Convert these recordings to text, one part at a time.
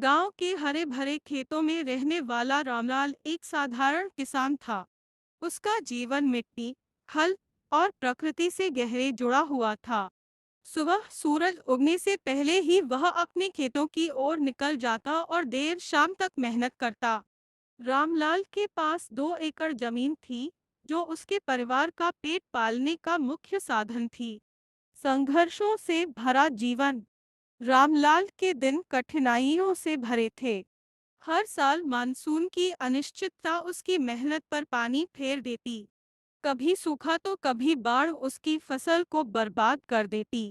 गांव के हरे भरे खेतों में रहने वाला रामलाल एक साधारण किसान था। उसका जीवन मिट्टी, हल और प्रकृति से गहरे जुड़ा हुआ था। सुबह सूरज उगने से पहले ही वह अपने खेतों की ओर निकल जाता और देर शाम तक मेहनत करता। रामलाल के पास 2 एकड़ जमीन थी, जो उसके परिवार का पेट पालने का मुख्य साधन थी। संघर्षों से भरा जीवन। रामलाल के दिन कठिनाइयों से भरे थे। हर साल मानसून की अनिश्चितता उसकी मेहनत पर पानी फेर देती। कभी सूखा तो कभी बाढ़ उसकी फसल को बर्बाद कर देती।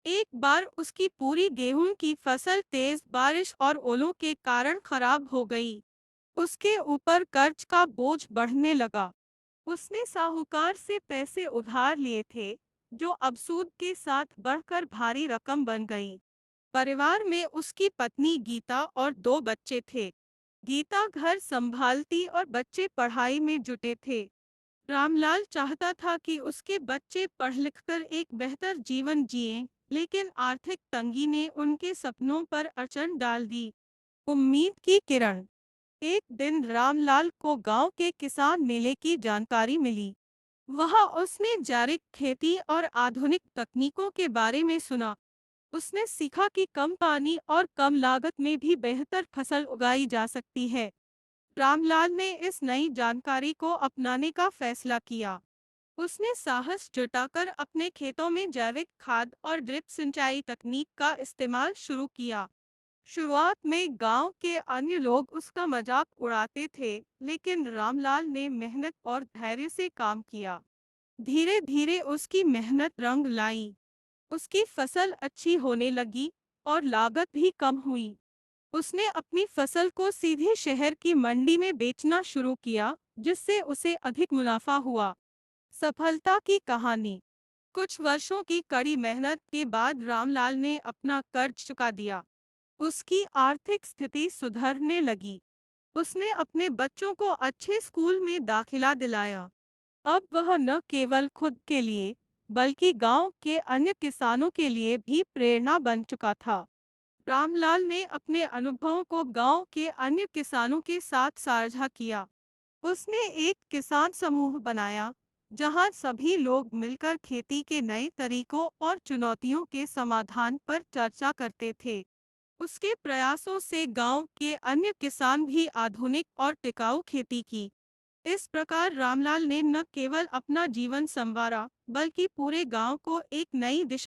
एक बार उसकी पूरी गेहूं की फसल तेज बारिश और ओलों के कारण खराब हो गई। उसके ऊपर कर्ज का बोझ बढ़ने लगा। उसने साहूकार से पैसे उधार लिए थे, जो अब सूद के साथ बढ़कर भारी रकम बन गई। परिवार में उसकी पत्नी गीता और 2 बच्चे थे। गीता घर संभालती और बच्चे पढ़ाई में जुटे थे। रामलाल चाहता था कि उसके बच्चे पढ़ लिखकर एक बेहतर जीवन जिएं, लेकिन आर्थिक तंगी ने उनके सपनों पर अड़चन डाल दी। उम्मीद की किरण। एक दिन रामलाल को गांव के किसान मेले की जानकारी मिली। वहां उसने जैविक खेती और आधुनिक तकनीकों के बारे में सुना। उसने सीखा कि कम पानी और कम लागत में भी बेहतर फसल उगाई जा सकती है। रामलाल ने इस नई जानकारी को अपनाने का फैसला किया। उसने साहस जुटाकर अपने खेतों में जैविक खाद और ड्रिप सिंचाई तकनीक का इस्तेमाल शुरू किया। शुरुआत में गांव के अन्य लोग उसका मजाक उड़ाते थे, लेकिन रामलाल ने मेहनत और धैर्य से काम किया। धीरे धीरे उसकी मेहनत रंग लाई। उसकी फसल अच्छी होने लगी और लागत भी कम हुई। उसने अपनी फसल को सीधे शहर की मंडी में बेचना शुरू किया, जिससे उसे अधिक मुनाफा हुआ। सफलता की कहानी। कुछ वर्षों की कड़ी मेहनत के बाद रामलाल ने अपना कर्ज चुका दिया। उसकी आर्थिक स्थिति सुधरने लगी। उसने अपने बच्चों को अच्छे स्कूल में दाखिला दिलाया। अब वह न केवल खुद के लिए, बल्कि गांव के अन्य किसानों के लिए भी प्रेरणा बन चुका था। रामलाल ने अपने अनुभवों को गांव के अन्य किसानों के साथ साझा किया। उसने एक किसान समूह बनाया, जहां सभी लोग मिलकर खेती के नए तरीकों और चुनौतियों के समाधान पर चर्चा करते थे। उसके प्रयासों से गांव के अन्य किसान भी आधुनिक और टिकाऊ खेती की। इस प्रकार रामलाल ने न केवल अपना जीवन संवारा, बल्कि पूरे गांव को एक नई दिशा